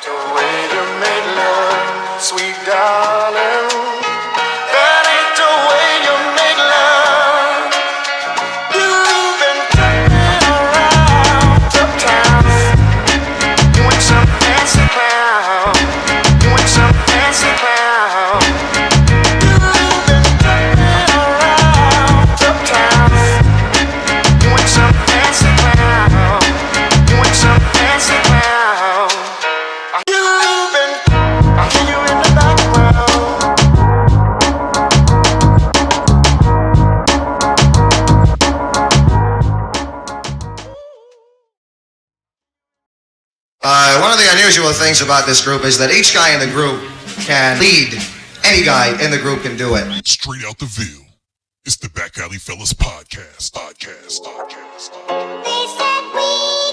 The way you make love, sweet darling. That ain't the way you make love. You've been turning around uptown, doing some fancy clown, doing some fancy clown. You've been turning around uptown, doing some fancy clown, doing some fancy clown. I hear you in the background. One of the unusual things about this group is that each guy in the group can lead. Any guy in the group can do it. Straight out the Ville. It's the Back Alley Fellas podcast. They said we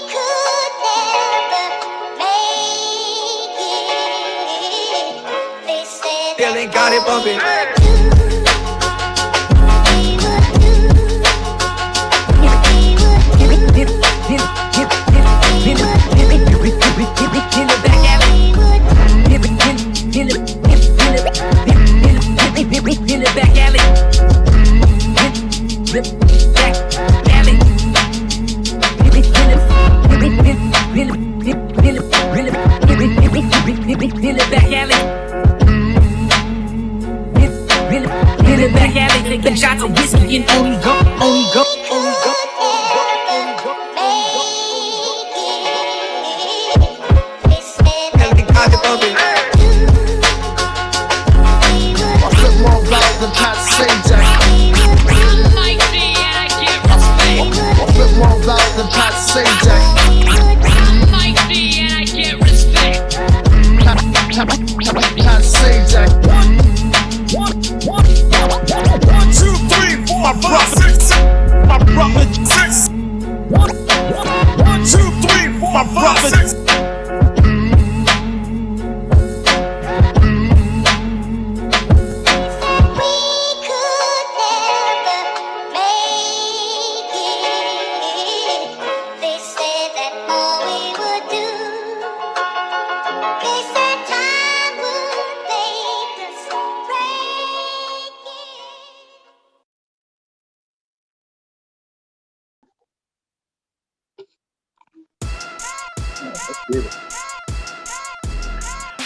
could never make it. They said Billy got it bumping. In the back alley. Taking shots of whiskey and only go.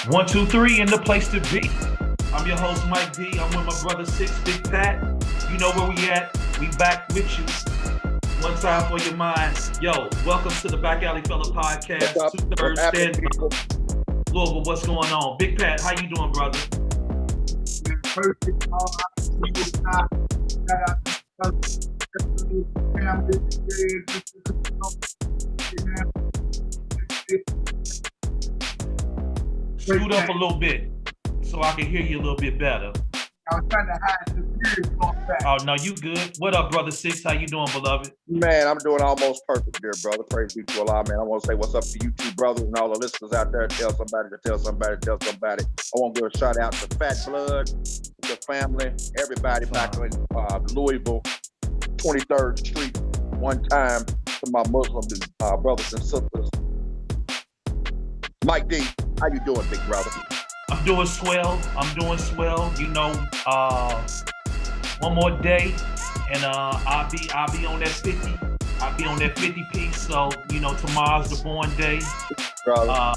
One, two, three, in the place to be. I'm your host, Mike D. I'm with my brother Six, Big Pat. You know where we at. We back with you. One time for your mind. Yo, welcome to the Back Alley Fella podcast. 2/3 standby. Louisville, what's going on? Big Pat, how you doing, brother? Perfect. Scoot up a little bit so I can hear you a little bit better. I was trying to hide the tears going back. Oh, no, you good. What up, brother Six? How you doing, beloved? Man, I'm doing almost perfect here, brother. Praise be to Allah, man. I want to say what's up to you two brothers and all the listeners out there. Tell somebody to tell somebody to tell somebody. I want to give a shout out to Fat Blood, the family, everybody back in Louisville, 23rd Street. One time to my Muslim brothers and sisters. Mike D, how you doing, big brother? I'm doing swell. You know, one more day, and I'll be on that 50. I'll be on that 50 piece. So you know, tomorrow's the born day. Brother,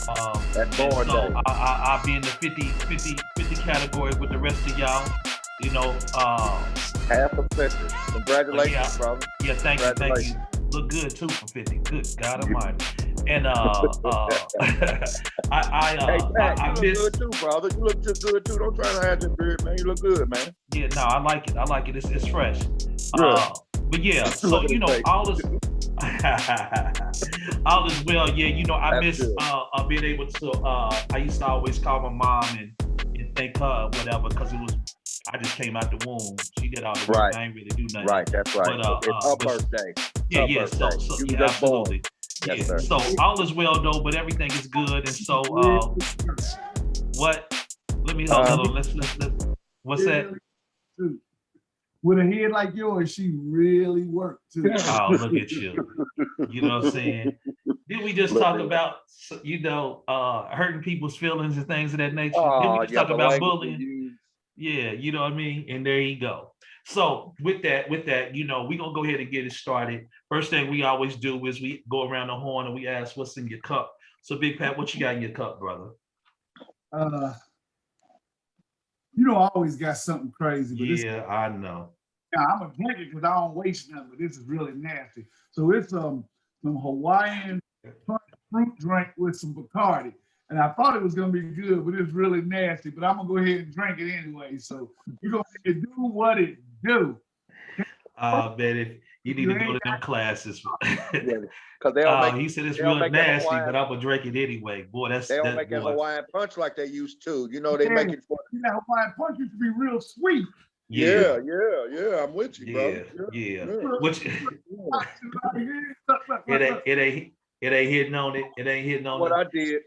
that born day. I'll be in the 50 category with the rest of y'all. You know, half a century. Congratulations, brother. Yeah, thank you. Look good too for 50. Good God Almighty. And hey, Pat, you look good too, brother. You look just good too. Don't try to hide your beard, man. You look good, man. Yeah, no, I like it. It's fresh. Yeah. But yeah, so you know, all is well. Yeah, you know, I miss being able to. I used to always call my mom and thank her, whatever, because I just came out the womb. She did all the work. I ain't really do nothing. Right, that's right. But, it's her birthday. Yeah. So yeah, absolutely. Yes, yeah. Sir. So all is well though, but everything is good. And so what? Let me hold on. Let's. What's that? with a head like yours, she really worked too. Oh, look at you. You know what I'm saying? Did we just talk about, hurting people's feelings and things of that nature? Did we just talk about bullying? Yeah, you know what I mean? And there you go. So with that, we're gonna go ahead and get it started. First thing we always do is we go around the horn and we ask what's in your cup. So Big Pat, what you got in your cup, brother? I always got something crazy. But yeah, I know. I'm gonna drink it because I don't waste nothing, but this is really nasty. So it's some Hawaiian fruit drink with some Bacardi. And I thought it was gonna be good, but it's really nasty. But I'm gonna go ahead and drink it anyway. So you're gonna do what it do. Man, if you need to go to them classes. Because they don't make. He said it's real nasty, but I'm gonna drink it anyway. Boy, they don't make that Hawaiian punch like they used to. They make it for. That Hawaiian punch used to be real sweet. Yeah. I'm with you, bro. Yeah. Which it ain't hitting on it. It ain't hitting on what it. I did.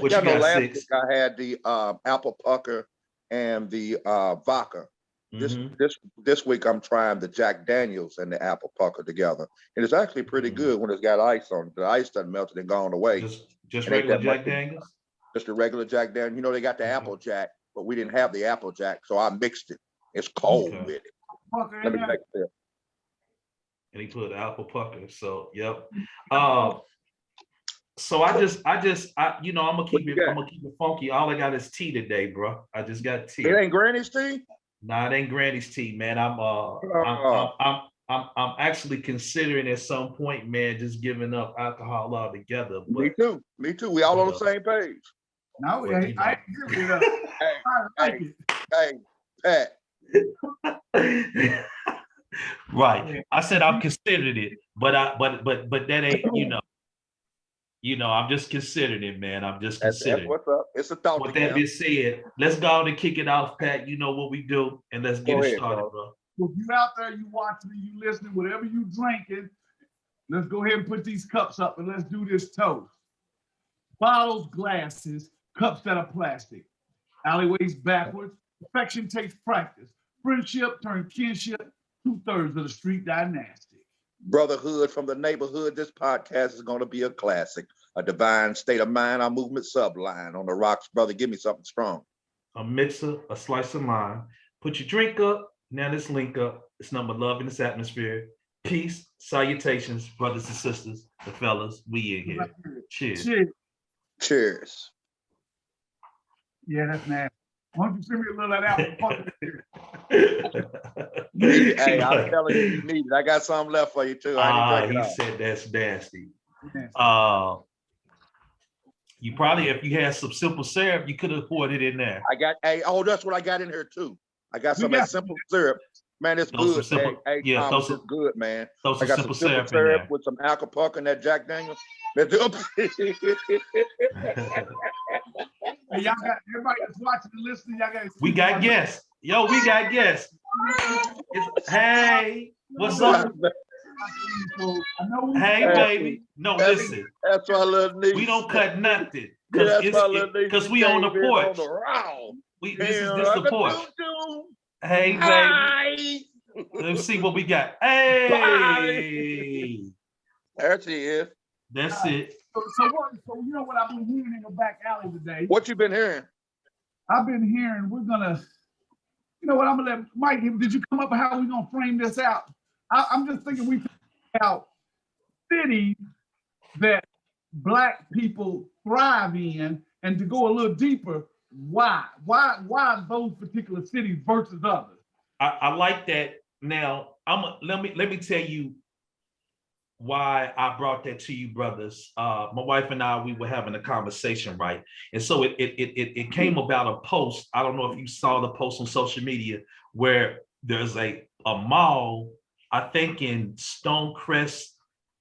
What you got, last 6? week I had the apple pucker and the vodka. This week I'm trying the Jack Daniels and the apple pucker together, and it's actually pretty good when it's got ice on it. The ice doesn't melt and gone away. Just regular Jack Daniels. Just a regular Jack Daniels. They got the apple jack, but we didn't have the apple jack, so I mixed it. It's cold with it. Let me take a sip. And he put apple pucker. So yep. So I'm gonna keep it funky. All I got is tea today, bro. I just got tea. It ain't Granny's tea? Nah, it ain't Granny's tea, man. I'm actually considering at some point, man, just giving up alcohol altogether. But, Me too. We all on the same page. No, I ain't giving it up. Hey, Pat. Right. I said I've considered it, but that ain't, I'm just considering it, man. I'm just considering. That's what's up. It's a thought. With that being said, let's go out and kick it off, Pat. You know what we do, and let's get it started, bro. If you out there, you watching, you listening, whatever you drinking, let's go ahead and put these cups up and let's do this toast. Bottles, glasses, cups that are plastic. Alleyways backwards. Perfection takes practice. Friendship turn kinship. 2/3 of the street dynastic. Brotherhood from the neighborhood. This podcast is going to be a classic. A divine state of mind. Our movement subline on the rocks, brother. Give me something strong. A mixer, a slice of lime. Put your drink up. Now let's link up. It's number love in this atmosphere. Peace, salutations, brothers and sisters, the fellas. We in here. Cheers. Cheers. Yeah, that's nasty. Why don't you send me a little of that apple? Hey, I'm telling you need it. I got something left for you too. He said that's nasty. You probably, if you had some simple syrup, you could have poured it in there. That's what I got in here too. I got some of that simple syrup. Man, it's good. Thomas, it's good, man. I got some simple syrup with some alcohol and that Jack Daniels. Hey, y'all got everybody that's watching and listening. Y'all got. We got guests. Yo, we got guests. Hey, what's up? Hey, baby. No, listen. That's my little niece. We don't cut nothing because we on the porch. This is the porch. Hey, baby. Let's see what we got. Hey. There she is. That's it. So you know what I've been hearing in the back alley today? What you been hearing? I've been hearing I'm gonna let Mike, did you come up with how we're gonna frame this out? I'm just thinking we out cities that Black people thrive in, and to go a little deeper, why those particular cities versus others? I like that. Now let me tell you why I brought that to you, brothers. My wife and I, we were having a conversation, right? And so it came about a post. I don't know if you saw the post on social media where there's a mall, I think in Stonecrest,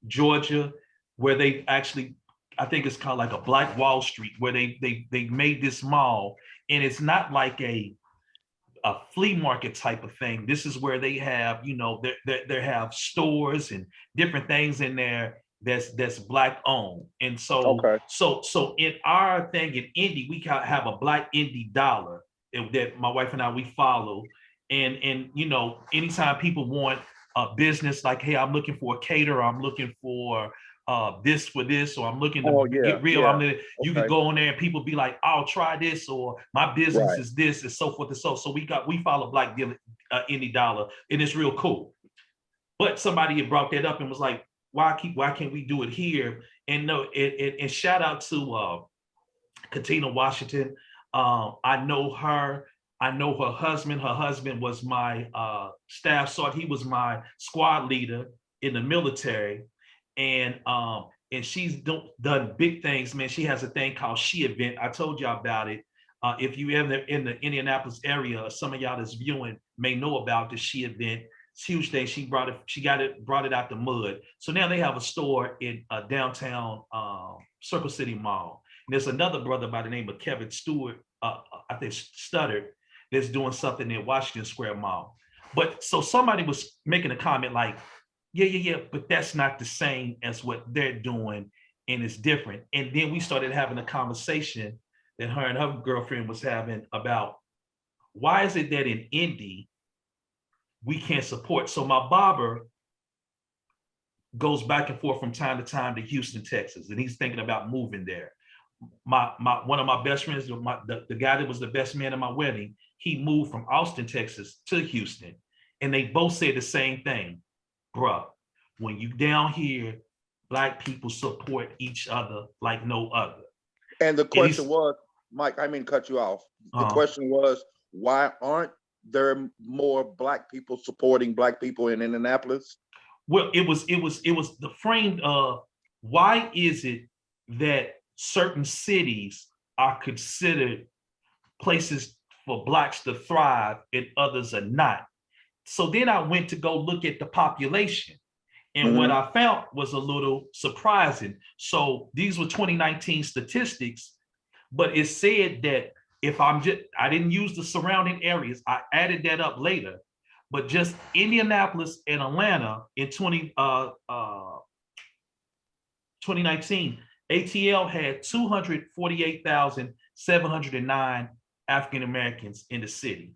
Georgia, where they actually, I think it's called like a Black Wall Street, where they made this mall, and it's not like a flea market type of thing. This is where they have, they have stores and different things in there that's Black owned. And so, so in our thing in Indy, we have a Black Indy dollar that my wife and I, we follow. And you know, anytime people want a business, like, hey, I'm looking for a caterer, I'm looking for this for this, or I'm looking to Oh, yeah, get real. yeah. You Okay. could go on there and people be like, I'll try this, or my business Right. is this, and so forth and so. So we follow Black Indie Dollar, and it's real cool. But somebody had brought that up and was like, why can't we do it here? And no, and shout out to Katina Washington. I know her. I know her husband. Her husband was my staff sergeant. He was my squad leader in the military, and she's done big things, man. She has a thing called She Event. I told y'all about it. If you ever in the Indianapolis area, some of y'all that's viewing may know about the She Event. It's a huge thing. She brought it out the mud. So now they have a store in downtown Circle City Mall. And there's another brother by the name of Kevin Stewart, I think Studdard, that's doing something in Washington Square Mall. But so somebody was making a comment like, yeah, but that's not the same as what they're doing, and it's different. And then we started having a conversation that her and her girlfriend was having about why is it that in Indy we can't support. So my barber goes back and forth from time to time to Houston, Texas, and he's thinking about moving there. My one of my best friends, the guy that was the best man at my wedding, he moved from Austin, Texas to Houston, and they both said the same thing, bruh. When you down here, Black people support each other like no other. And the question was, Mike, I mean, cut you off. The question was, why aren't there more Black people supporting Black people in Indianapolis? Well, it was the frame of why is it that certain cities are considered places for Blacks to thrive and others are not. So then I went to go look at the population. And what I found was a little surprising. So these were 2019 statistics, but it said that I didn't use the surrounding areas. I added that up later, but just Indianapolis and Atlanta in 2019, ATL had 248,709 African Americans in the city.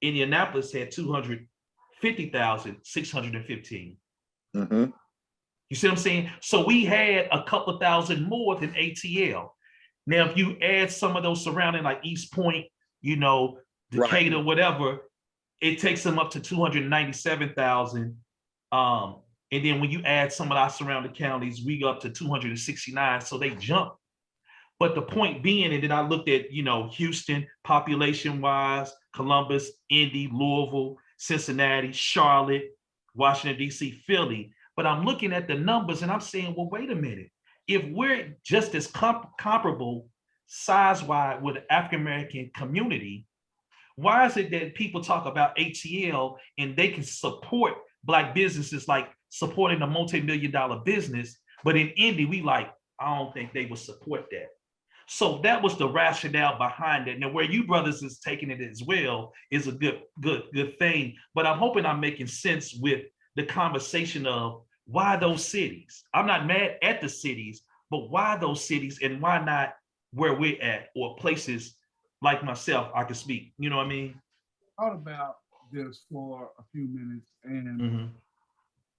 Indianapolis had 250,615. You see what I'm saying? So we had a couple of thousand more than ATL. Now, if you add some of those surrounding, like East Point, you know, Decatur, whatever, it takes them up to 297,000. And then when you add some of our surrounding counties, we go up to 269. So they jump. But the point being, and then I looked at, you know, Houston, population-wise, Columbus, Indy, Louisville, Cincinnati, Charlotte, Washington, D.C., Philly. But I'm looking at the numbers and I'm saying, well, wait a minute. If we're just as comparable size-wise with the African-American community, why is it that people talk about ATL and they can support Black businesses like supporting a multi-million-dollar business, but in Indy, we like, I don't think they would support that. So that was the rationale behind it. Now, where you brothers is taking it as well is a good thing. But I'm hoping I'm making sense with the conversation of why those cities. I'm not mad at the cities, but why those cities and why not where we're at or places like myself I can speak. You know what I mean? I thought about this for a few minutes, and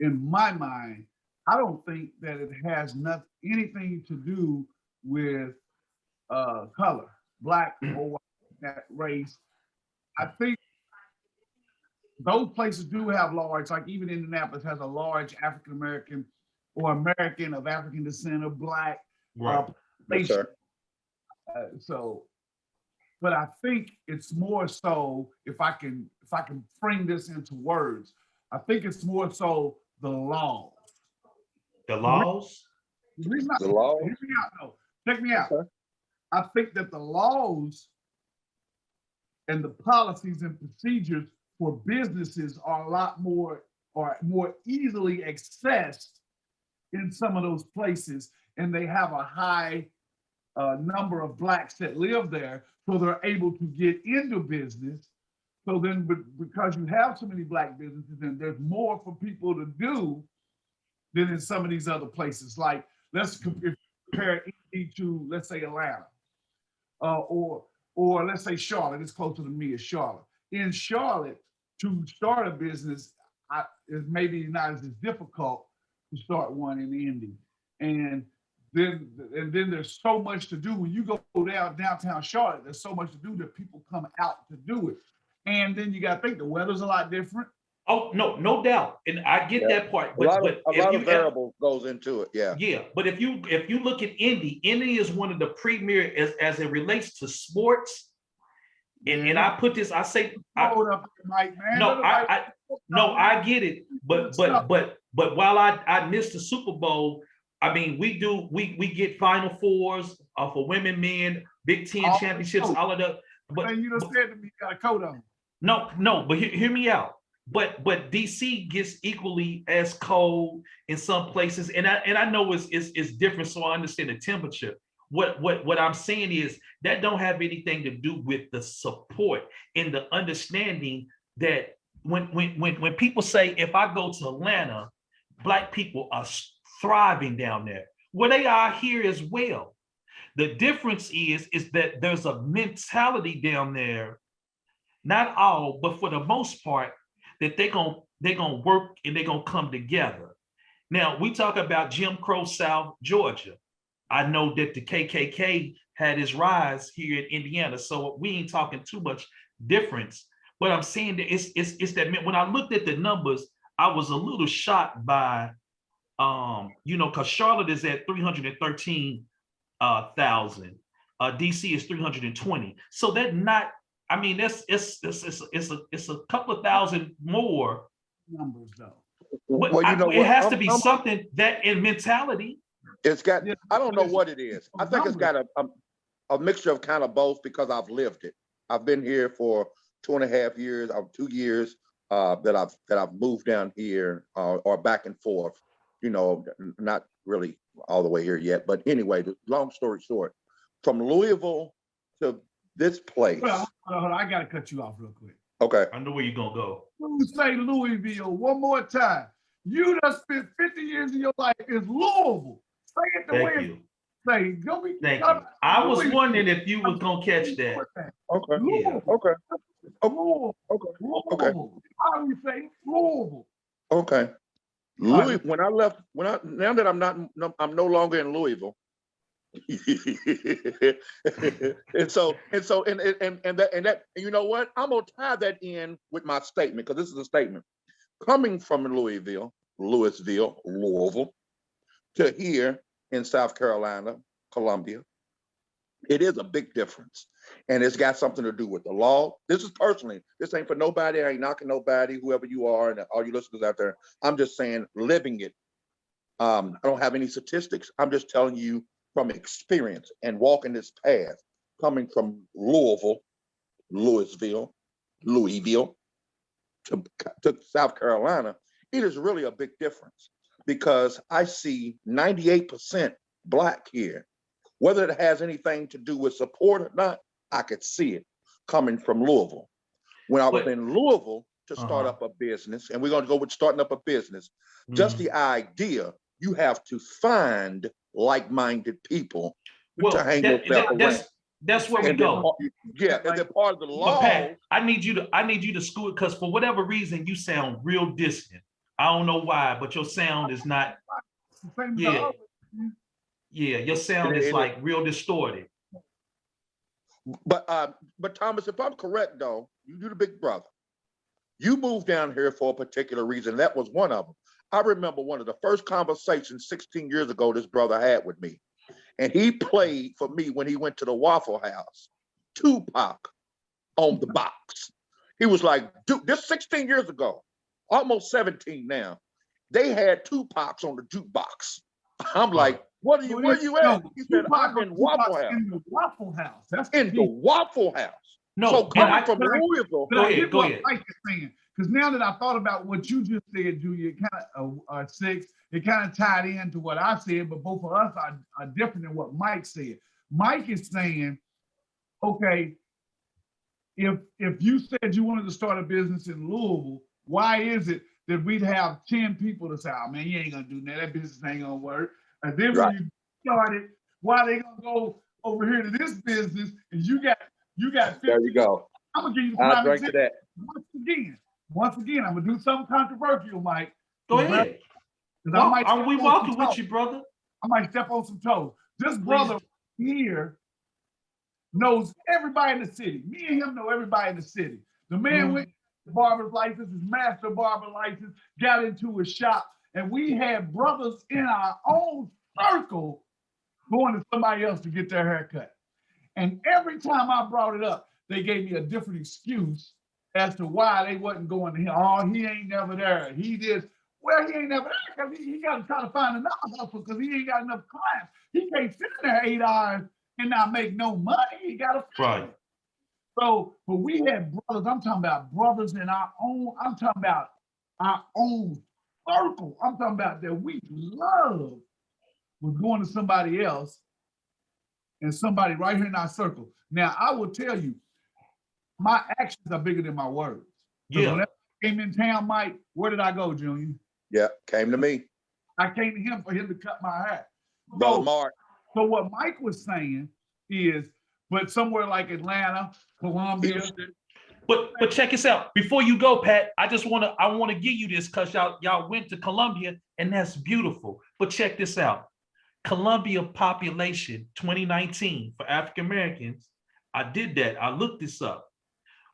in my mind, I don't think that it has anything to do with color, Black or white, that race. I think those places do have large, like even Indianapolis has a large African American or American of African descent or Black. Yes, sir. So, but I think it's more so, if I can frame this into words, I think it's more so the laws. The laws? The reason The laws? Hear me out, though. Check me out. Okay. I think that the laws and the policies and procedures for businesses are a lot more easily accessed in some of those places, and they have a high number of Blacks that live there, so they're able to get into business. So then, because you have so many Black businesses, and there's more for people to do than in some of these other places. Like, let's compare Indy to, let's say, Atlanta, or let's say Charlotte. It's closer to me as Charlotte. In Charlotte, to start a business is maybe not as difficult to start one in Indy. And then there's so much to do. When you go downtown Charlotte, there's so much to do that people come out to do it. And then you got to think the weather's a lot different. Oh, no doubt. And I get that part. A lot But of variables goes into it. Yeah. Yeah, but if you look at Indy is one of the premier as it relates to sports. And I put this, I say, Hold up, Mike, man. I get it. But while I missed the Super Bowl, I mean, we get Final Fours for women, men, Big Ten championships, all of the. But you just said to me, you got a coat on. No, but hear me out. But DC gets equally as cold in some places, and I know it's different, so I understand the temperature. What I'm saying is that don't have anything to do with the support and the understanding that when people say, if I go to Atlanta, Black people are thriving down there. Well, they are here as well. The difference is that there's a mentality down there, not all, but for the most part, that they're gonna work and they're gonna come together. Now, we talk about Jim Crow South Georgia. I know that the KKK had its rise here in Indiana, so we ain't talking too much difference. But I'm saying that it's that when I looked at the numbers, I was a little shocked by, because Charlotte is at 313,000. DC is 320. So that's not. I mean, it's a couple of thousand more numbers though. Well, it has to be something that in mentality. It's got. I don't know what it is. I think it's got a mixture of kind of both because I've lived it. I've been here for 2.5 years, or 2 years that I've moved down here or back and forth. Not really all the way here yet, but anyway. Long story short, from Louisville to this place. Well, hold on, I gotta cut you off real quick. Okay. I know where you're gonna go. You say Louisville one more time. You done spent 50 years of your life in Louisville. Say it the way it's say. Thank you. I was wondering if you was gonna catch that. Okay. Louisville. Okay. Louisville. Okay. Louisville. How do we say Louisville? Okay. Louis, now that I'm no longer in Louisville. and you know what? I'm gonna tie that in with my statement because this is a statement. Coming from Louisville, to here in South Carolina, Columbia, it is a big difference. And it's got something to do with the law. This is personally, this ain't for nobody. I ain't knocking nobody, whoever you are, and all you listeners out there. I'm just saying, living it. I don't have any statistics. I'm just telling you from experience and walking this path, coming from Louisville to South Carolina, it is really a big difference because I see 98% Black here. Whether it has anything to do with support or not, I could see it coming from Louisville. When I was in Louisville to start up a business, and we're going to go with starting up a business, just the idea, you have to find like-minded people to hang yourself around. That's where we go. And they're part of the law. Pat, I need you to school it because for whatever reason you sound real distant. I don't know why, but your sound is not. Yeah, your sound is like real distorted. But Thomas, if I'm correct though, you're the big brother. You moved down here for a particular reason. That was one of them. I remember one of the first conversations 16 years ago this brother had with me. And he played for me when he went to the Waffle House, Tupac on the box. He was like, dude, this 16 years ago, almost 17 now. They had Tupacs on the jukebox. I'm like, where you at? He said, I'm in Waffle House. In the Waffle House. That's in the Waffle House. No, so coming from Louisville. Go ahead. Because now that I thought about what you just said, Julia, kind of it kind of tied into what I said, but both of us are different than what Mike said. Mike is saying, okay, if you said you wanted to start a business in Louisville, why is it that we'd have 10 people to say, oh man, you ain't gonna do that, that business ain't gonna work. And then when you started, why they gonna go over here to this business and you got 50. There you go. I'm gonna give you I'll drink to that. Once again, once again, I'm gonna do something controversial, Mike. Go ahead. Because I might Are we step on walking some with toes. you, brother? I might step on some toes. This Please. brother here knows everybody in the city. Me and him know everybody in the city. The man went to barber's license, his master barber license, got into his shop, and we had brothers in our own circle going to somebody else to get their hair cut. And every time I brought it up, they gave me a different excuse as to why they wasn't going to him. Oh, he ain't never there. He just, well, he ain't never there because he got to try to find another hustle because he ain't got enough clients. He can't sit in there 8 hours and not make no money. He got to find it. So, but we had brothers, I'm talking about brothers in our own, I'm talking about our own circle. I'm talking about that we love was going to somebody else and somebody right here in our circle. Now, I will tell you, my actions are bigger than my words. Yeah. When I came in town, Mike, where did I go, Junior? Yeah, came to me. I came to him for him to cut my hair. Brother Mark. So what Mike was saying is, but somewhere like Atlanta, Columbia. But check this out. Before you go, Pat, I want to give you this because y'all went to Columbia and that's beautiful. But check this out. Columbia population 2019 for African Americans, I did that. I looked this up,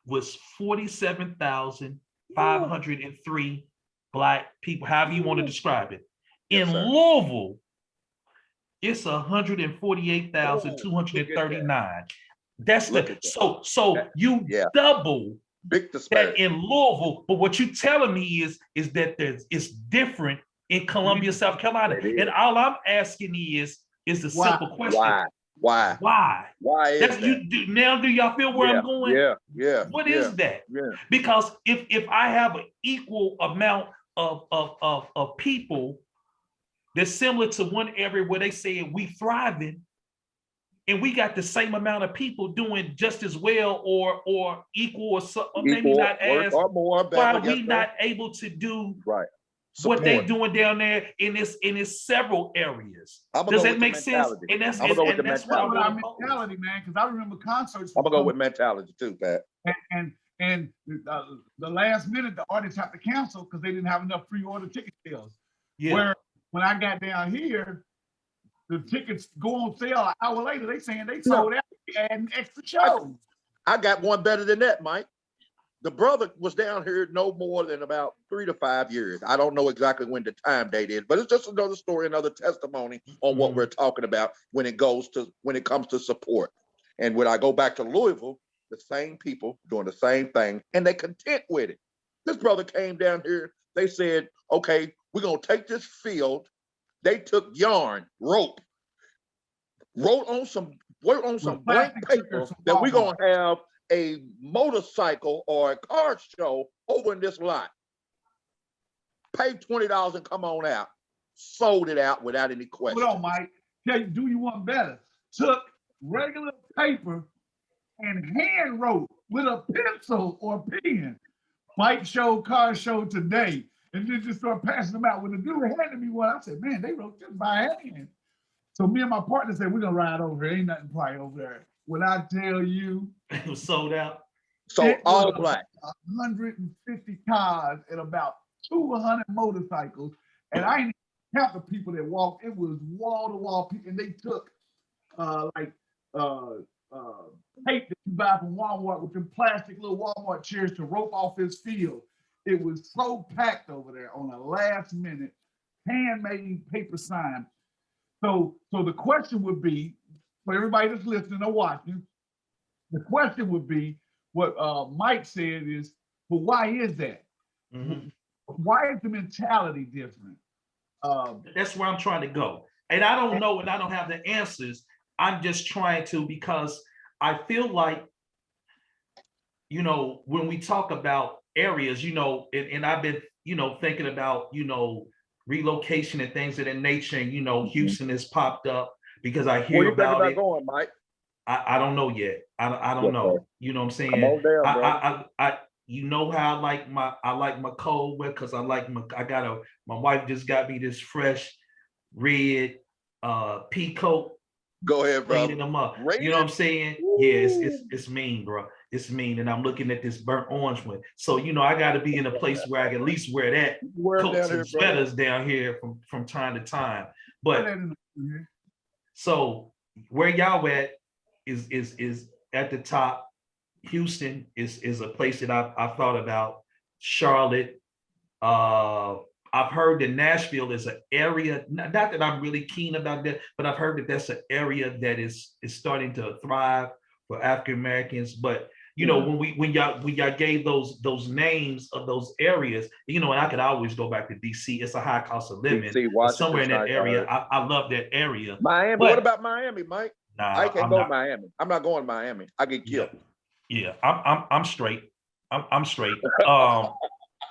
was 47,503 Black people, however you want to describe it. In Louisville, it's 148,239. That's the so you double that in Louisville. But what you telling me is that it's different in Columbia, South Carolina. And all I'm asking is the simple question. Why? Why is That's that? Now do y'all feel where I'm going? Yeah. What is that? Yeah. Because if I have an equal amount of people that's similar to one area where they say we thriving, and we got the same amount of people doing just as well or equal or maybe not as, or more, why are we not able to do what they doing down there in this several areas? Does that make sense? And that's I'm gonna go with the mentality, man, because I remember concerts. I'm gonna go with mentality too, Pat. And the last minute, the artists have to cancel because they didn't have enough pre-order ticket sales. Yeah. Where when I got down here, the tickets go on sale an hour later. They saying they sold out, adding extra shows. I got one better than that, Mike. The brother was down here no more than about 3 to 5 years. I don't know exactly when the time date is, but it's just another story, another testimony on what we're talking about when it comes to support. And when I go back to Louisville, the same people doing the same thing, and they content with it. This brother came down here. They said, okay, we're gonna take this field. They took yarn, rope, wrote on some blank paper that we're gonna have a motorcycle or a car show over in this lot. Pay $20 and come on out. Sold it out without any question. Hold on, Mike. Tell you, do you want better? Took regular paper and hand wrote with a pencil or pen. Bike show, car show today. And then just start passing them out. When the dude handed me one, I said, man, they wrote this by hand. So me and my partner said, we're gonna ride over here. Ain't nothing probably over there. When I tell you, it was sold out. So all black. 150 cars and about 200 motorcycles. And I didn't count the people that walked. It was wall to wall people. And they took tape that you buy from Walmart with them plastic little Walmart chairs to rope off this field. It was so packed over there on a last minute handmade paper sign. So the question would be, for everybody that's listening or watching, the question would be what Mike said is, but why is that? Mm-hmm. Why is the mentality different? That's where I'm trying to go. And I don't know, and I don't have the answers. I'm just trying to, because I feel like, when we talk about areas, and I've been, thinking about, relocation and things of that nature, and, Houston has popped up because I hear about it. Going, Mike? I don't know yet. I don't know. You know what I'm saying? Come on down, I you know how I like my cold weather because my wife just got me this fresh red pea coat. Go ahead, bro. Cleaning them up. You know what I'm saying? Yeah, it's mean, bro. it's mean, and I'm looking at this burnt orange one. So I got to be in a place where I can at least wear that Wear 'em coats down here, and brother. sweaters down here from time to time. But so where y'all at is at the top. Houston is a place that I've thought about. Charlotte. I've heard that Nashville is an area, not that I'm really keen about that, but I've heard that that's an area that is starting to thrive for African Americans. But when y'all gave those names of those areas, and I could always go back to DC. It's a high cost of living, DC, but somewhere in that Washington, area, I love that area. Miami. But- What about Miami, Mike? Nah, I can't I'm go not- to Miami. I'm not going to Miami. I get killed. Yeah, I'm straight. I'm straight.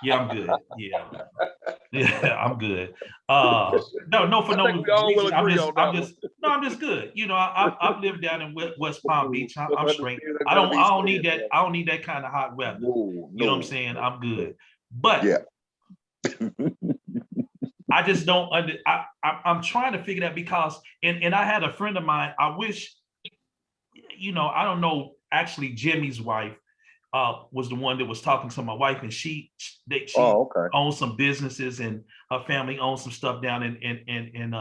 Yeah, I'm good. Yeah, I'm good. No, for I no think we all will reason. agree on that I'm just good. I've lived down in West Palm Beach. I'm straight. Understand I don't that need being that. said, I don't need that kind of hot weather. No, You know what I'm saying? I'm good. But Yeah. I just don't I'm trying to figure that because and I had a friend of mine. I wish, I don't know. Actually, Jimmy's wife was the one that was talking to my wife, and she okay. owns some businesses, and her family owns some stuff down in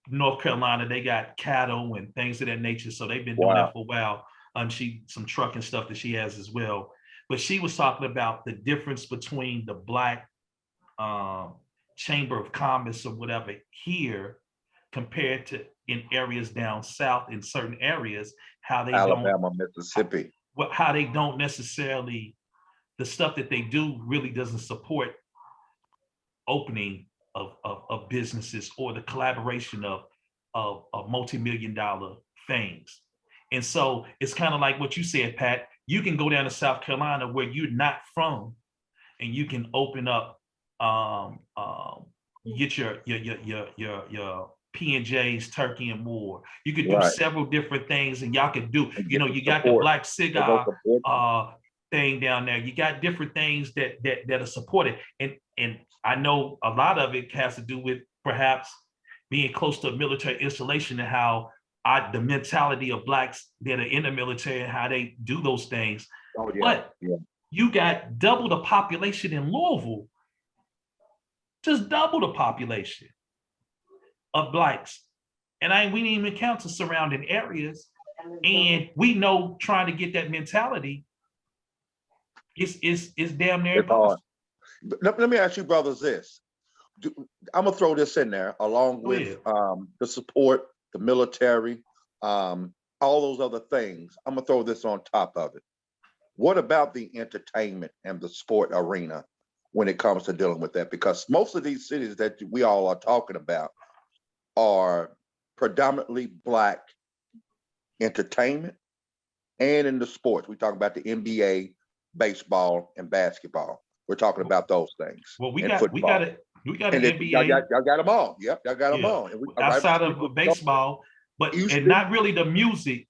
North Carolina. They got cattle and things of that nature, so they've been doing that for a while. Some truck and stuff that she has as well. But she was talking about the difference between the Black Chamber of Commerce or whatever here compared to in areas down south, in certain areas, how they Alabama, Mississippi. how they don't necessarily, the stuff that they do really doesn't support opening of businesses or the collaboration of multi-million-dollar things. And so it's kind of like what you said, Pat. You can go down to South Carolina where you're not from, and you can open up, get your P&J's Turkey and More. You could do several different things, and y'all could do. You got the Black Cigar thing down there. You got different things that are supported, and I know a lot of it has to do with perhaps being close to a military installation and how the mentality of Blacks that are in the military and how they do those things. Oh, yeah. But Yeah. you got double the population in Louisville, just double the population of Blacks. And we didn't even count the surrounding areas. And we know trying to get that mentality is damn near It's hard. impossible. Let me ask you brothers this. I'm gonna throw this in there along with the support, the military, all those other things. I'm gonna throw this on top of it. What about the entertainment and the sport arena when it comes to dealing with that? Because most of these cities that we all are talking about are predominantly Black entertainment and in the sports. We talk about the NBA, baseball, and basketball. We're talking about those things. Well, we and got football. an And then NBA. y'all got them all. Yep, y'all got them all. And Outside of baseball, but Houston. and not really the music.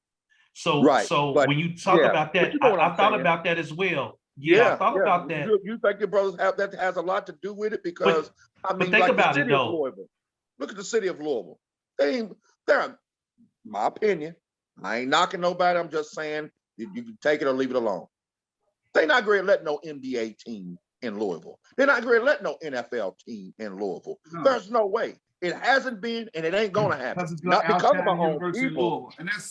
So but- when you talk about that, you know what I I'm thought saying. about that as well. I thought about that. You think your brothers have that has a lot to do with it? Because I mean, think like about the it, city of though. Louisville. Look at the city of Louisville. They're my opinion. I ain't knocking nobody. I'm just saying you can take it or leave it alone. They not going to let no NBA team in Louisville. They're not going to let no NFL team in Louisville. No. There's no way. It hasn't been, and it ain't going to happen. Because it's Not because of outside our the own University of people. Louisville. And that's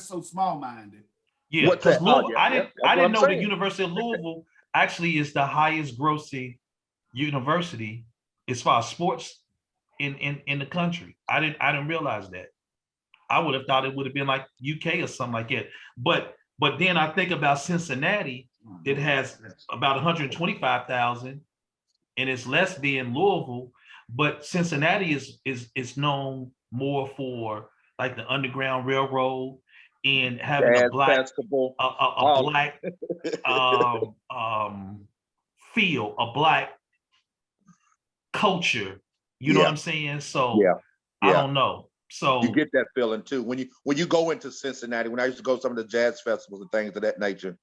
so small-minded. Yeah, What's because that? Louisville, Yeah, I that's what didn't I'm know the saying. University of Louisville actually is the highest grossing university as far as sports in the country. I didn't realize that. I would have thought it would have been like UK or something like that. But then I think about Cincinnati, that has about 125,000, and it's less than Louisville. But Cincinnati is known more for like the Underground Railroad and having a Black basketball. a Black feel, a Black culture. You know what I'm saying? So I don't know. So You get that feeling too when you go into Cincinnati. When I used to go to some of the jazz festivals and things of that nature,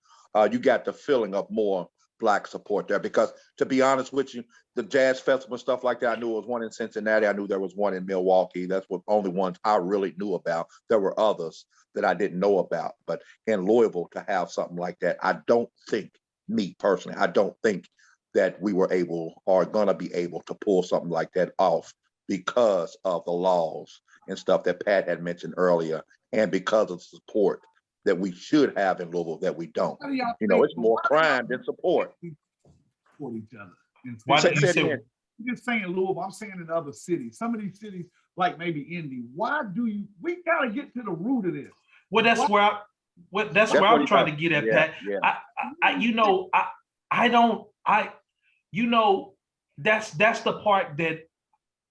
you got the feeling of more Black support there, because to be honest with you, the jazz festival and stuff like that, I knew it was one in Cincinnati. I knew there was one in Milwaukee. That's what only ones I really knew about. There were others that I didn't know about, but in Louisville to have something like that, I don't think, me personally, I don't think that we were able or gonna be able to pull something like that off because of the laws and stuff that Pat had mentioned earlier, and because of the support that we should have in Louisville that we don't. How do y'all You know, think- it's more crime than support. support each other? And Why Say- did you say it say? again. I'm just saying Louisville, I'm saying in other cities. Some of these cities, like maybe Indy, we gotta get to the root of this. Well, that's Why- where that's That's where what I'm he trying does. to get at, Yeah, Pat. yeah. That's the part that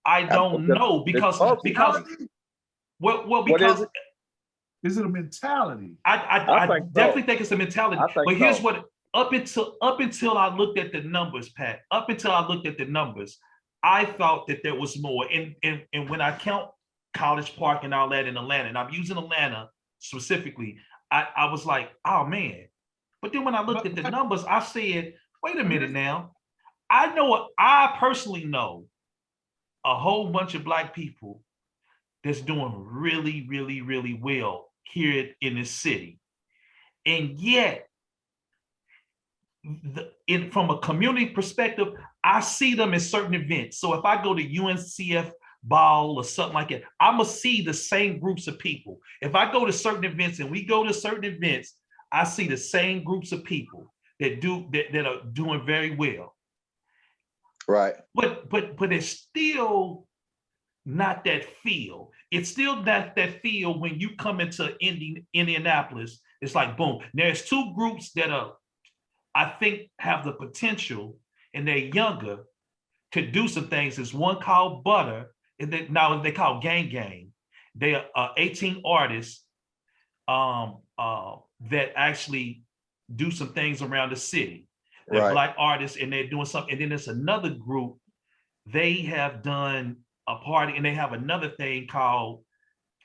I don't The- know because culture. well What because is it? Is it a mentality? I think so. definitely think it's a mentality. I think But here's so. what up until I looked at the numbers, Pat. Up until I looked at the numbers, I thought that there was more. And when I count College Park and all that in Atlanta, and I'm using Atlanta specifically, I was like, oh man. But then when I looked at the numbers, I said, wait a minute now. I personally know a whole bunch of Black people that's doing really, really, really well here in this city. And yet, from a community perspective, I see them in certain events. So if I go to UNCF ball or something like that, I'm gonna see the same groups of people. If I go to certain events and we go to certain events, I see the same groups of people that are doing very well. Right. But it's still not that feel. It's still not that feel when you come into Indianapolis. It's like boom. There's two groups that I think have the potential, and they're younger, to do some things. There's one called Butter, and now they call Gang Gang. They are 18 artists that actually do some things around the city. They're Right. Black artists, and they're doing something. And then there's another group. They have done a party, and they have another thing called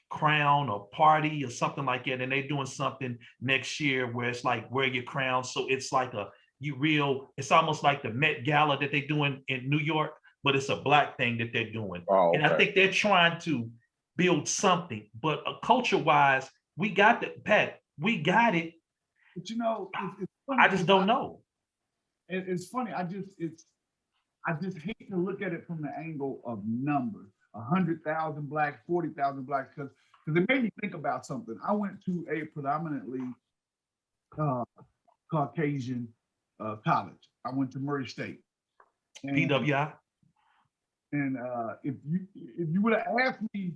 Crown or Party or something like that. And they're doing something next year where it's like wear your crown. So it's like it's almost like the Met Gala that they're doing in New York, but it's a Black thing that they're doing. Oh, And I think they're trying to build something, but culture-wise, we got the Pat, we got it. But you know, it's funny. I just don't know. It's funny. I just hate to look at it from the angle of numbers. 100,000 Blacks, 40,000 Blacks, because it made me think about something. I went to a predominantly Caucasian college. I went to Murray State. And, PWI. And if you would have asked me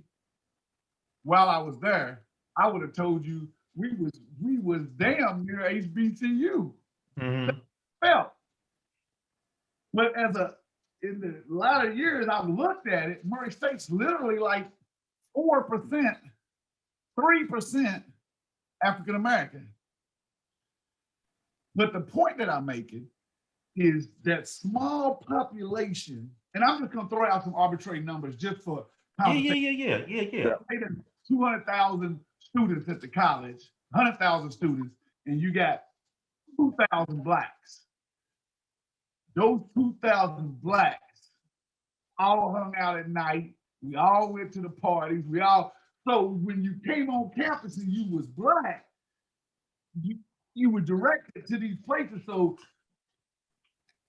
while I was there, I would have told you we was damn near HBCU. Mhm. Felt. But in the latter years, I've looked at it, Murray State's literally like 4%, 3% African American. But the point that I'm making is that small population, and I'm just gonna throw out some arbitrary numbers just for Yeah. 200,000 students at the college, 100,000 students, and you got 2,000 Blacks. Those 2,000 Blacks all hung out at night. We all went to the parties. So when you came on campus and you was Black, you were directed to these places. So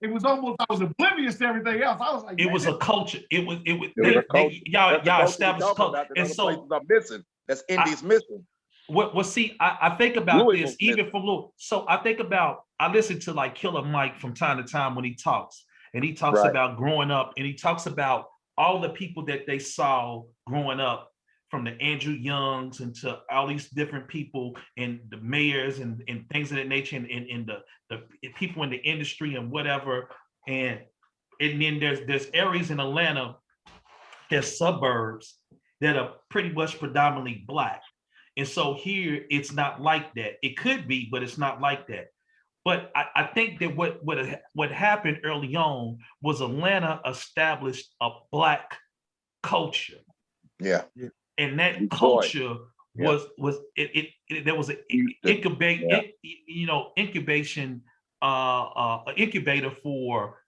it was almost, I was oblivious to everything else. I was like, It man, was a culture. It was It was a culture. y'all That's the culture established we talking culture. about that And other so places are missing. That's Indy's missing. well, see, I think about Louisville's this even missing. from Louisville. So I listen to like Killer Mike from time to time when he talks, and he talks Right. about growing up, and he talks about all the people that they saw growing up, from the Andrew Youngs and to all these different people and the mayors and things of that nature, and the people in the industry and whatever. And then there's areas in Atlanta, there's suburbs that are pretty much predominantly Black. And so here it's not like that. It could be, but it's not like that. But I think that what happened early on was Atlanta established a Black culture. Yeah. And that Detroit. culture Yeah. was there was an Yeah. incubation an incubator for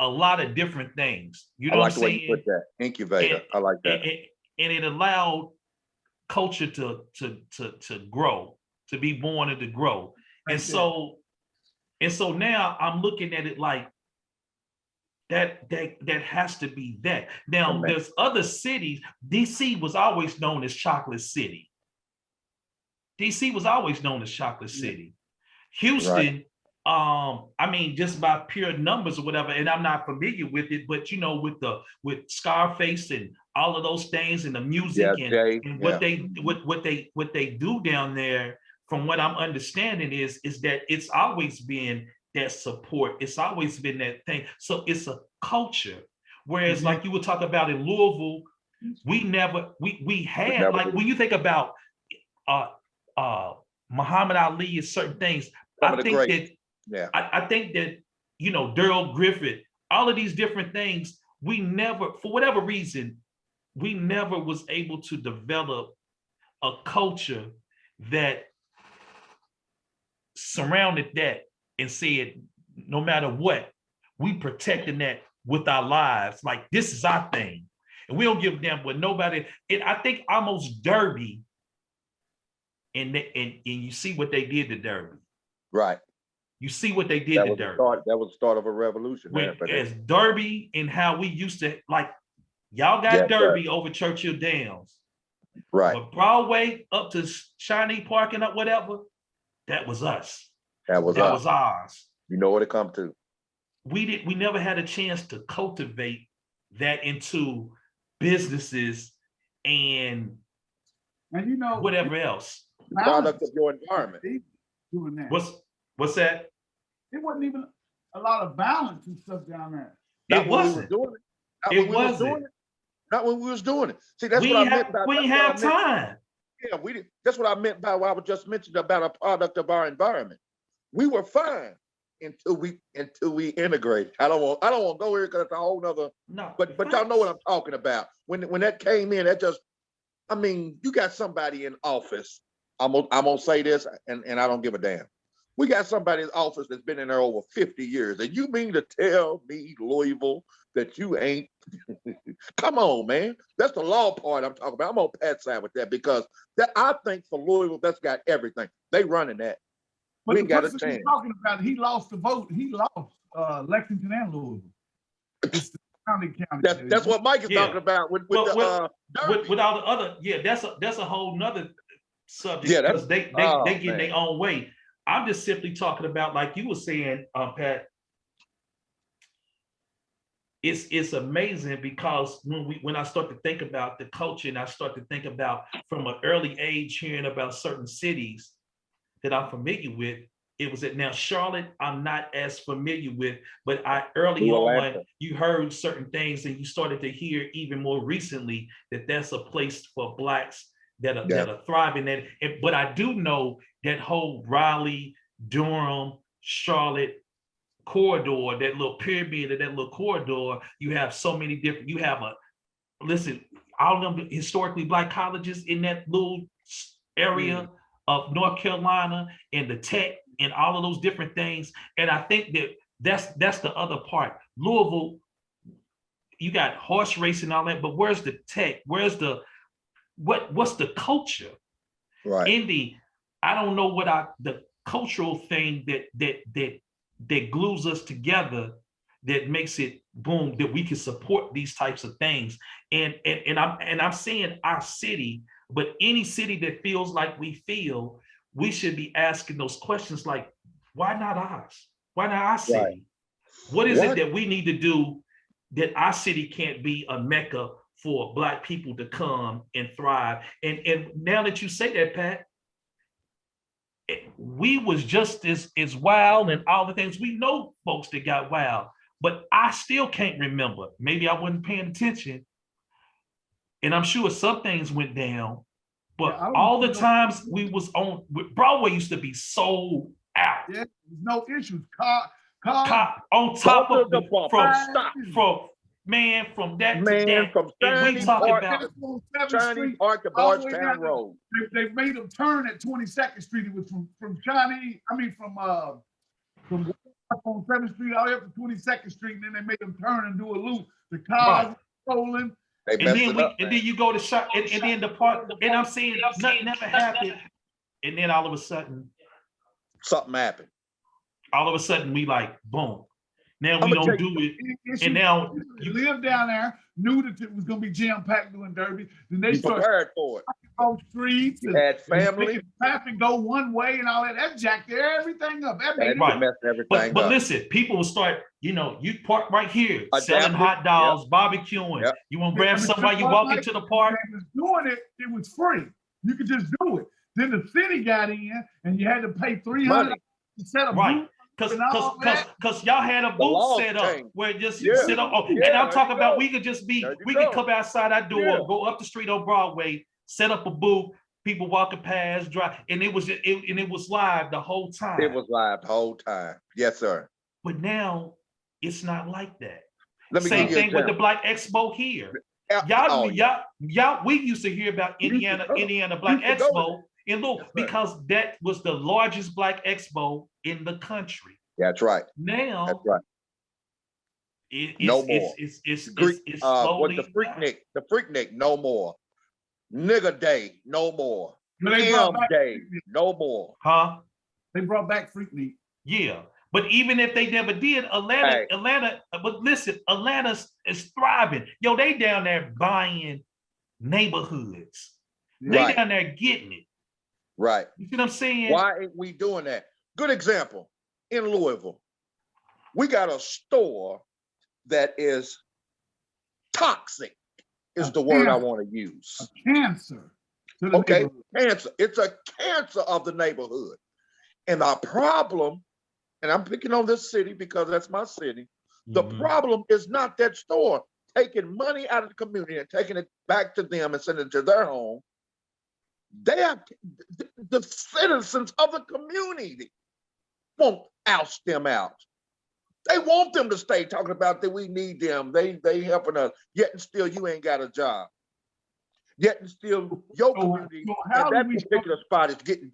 a lot of different things. You I know like what the I'm way you saying? put that. Incubator. And, I like that. and it allowed culture to grow, to be born and to grow. And so now I'm looking at it like that has to be that. Now there's other cities. DC was always known as Chocolate City. DC was always known as Chocolate City. Houston, I mean, just by pure numbers or whatever, and I'm not familiar with it, but you know, with Scarface and all of those things and the music and what they do down there, from what I'm understanding is that it's always been that support. It's always been that thing. So it's a culture. Whereas like you were talking about in Louisville, we had like when you think about Muhammad Ali and certain things, I think that you know, Daryl Griffith, all of these different things, we never, for whatever reason, we never was able to develop a culture that surrounded that and said, no matter what, we protecting that with our lives. Like, this is our thing. And we don't give a damn what nobody, and I think almost Derby, and you see what they did to Derby. Right. You see what they did to Derby. That was the start of a revolution. As Derby and how we used to, like, y'all got Derby over Churchill Downs. Right. But Broadway up to Shawnee Park and up whatever, that was us. That was ours. You know what it come to. We never had a chance to cultivate that into businesses and you know, whatever else. Product of your environment. Doing that. What's that? It wasn't even a lot of balance and stuff down there. It wasn't. Not when we was doing it. See, that's what I meant by. We didn't have time. Yeah, we did. That's what I meant by what I was just mentioning about a product of our environment. We were fine until we integrate. I don't want to go here because it's a whole nother. No, but y'all know what I'm talking about. When that came in, that just, I mean, you got somebody in office. I'm gonna say this, and I don't give a damn. We got somebody in office that's been in there over 50 years, and you mean to tell me, Louisville, that you ain't? Come on, man. That's the law part I'm talking about. I'm on Pat's side with that because I think for Louisville, that's got everything. They running that. But we the got a person chance. talking about, he lost the vote. He lost Lexington and Louisville. It's the county. That's what Mike is talking about with all the other. Yeah, that's a whole nother subject. Yeah, because they get their own way. I'm just simply talking about, like you were saying, Pat. It's amazing because when I start to think about the culture and I start to think about from an early age hearing about certain cities that I'm familiar with, it was that now Charlotte I'm not as familiar with, but early on you heard certain things and you started to hear even more recently that that's a place for Blacks that are thriving. But I do know that whole Raleigh, Durham, Charlotte corridor, that little pyramid of that little corridor, you have so many different, you have all of them historically Black colleges in that little area of North Carolina and the tech and all of those different things. And I think that's the other part. Louisville, you got horse racing and all that, but where's the tech? Where's what's the culture? Right. Indy, I don't know what the cultural thing that glues us together, that makes it boom, that we can support these types of things. And I'm saying our city, but any city that feels like we feel, we should be asking those questions like, why not ours? Why not our city? Right. What is it that we need to do that our city can't be a mecca for Black people to come and thrive? And now that you say that, Pat, we was just as wild and all the things. We know folks that got wild, but I still can't remember. Maybe I wasn't paying attention. And I'm sure some things went down, but all the times we was on, Broadway used to be sold out. Yeah, there's no issues. Car on top of from that to that. From we talking about Shawnee Park to Bardstown Road. They made them turn at 22nd Street. It was from Shawnee. I mean, from from on 7th Street all the way up to 22nd Street, and then they made them turn and do a loop. The cars stolen. They And messed then it up. and then you go to shop, and then the part, and I'm saying nothing never happened, and then all of a sudden Something happened. we like, boom. Now we I'ma don't tell do you, it, and now You lived down there, knew that it was going to be jam-packed doing Derby. Then they you started prepared for it. on streets You and had family. making traffic go one way and all that. That jacked everything up. That made That Right. messed everything but up. listen, people will start, you park right here, selling Adapted, hot dogs, barbecuing. Yep. You want to grab And something while you because walk Mike into the park? was doing it, it was free. You could just do it. Then the city got in and you had to pay $300 Money. to set a Right. booth. Cause y'all had a booth laws set up changed. where just Yeah. sit up. And Yeah, I'm there talking you about go. we could just be, There you we go. could come outside our door, Yeah. go up the street on Broadway, set up a booth, people walking past, drive, and it was live the whole time. It was live the whole time. Yes, sir. But now it's not like that. Let me Same give you an thing with the example. Black Expo here. Oh, Y'all, we used to hear about We used to go. Indiana Black We used to go Expo in Louisville Yes, sir. because that was the largest Black Expo in the country. That's right. Now That's right. it's Greek, slowly. what the Freaknik, no more. Nigga Day, no more. But they brought M back Day, no more. Huh? They brought back Freaknik. Yeah. But even if they never did, Atlanta, but listen, Atlanta is thriving. Yo, they down there buying neighborhoods. They Right. down there getting it. Right. You see what I'm saying? Why ain't we doing that? Good example. In Louisville, we got a store that is toxic, is the word I want to use. A cancer to the Okay, neighborhood. cancer. It's a cancer of the neighborhood. And our problem, and I'm picking on this city because that's my city, the Mhm. problem is not that store taking money out of the community and taking it back to them and sending it to their home. They have the citizens of the community won't oust them out. They want them to stay talking about that we need them. They helping us. Yet and still you ain't got a job. Yet and still your community so how at do that we particular spot is getting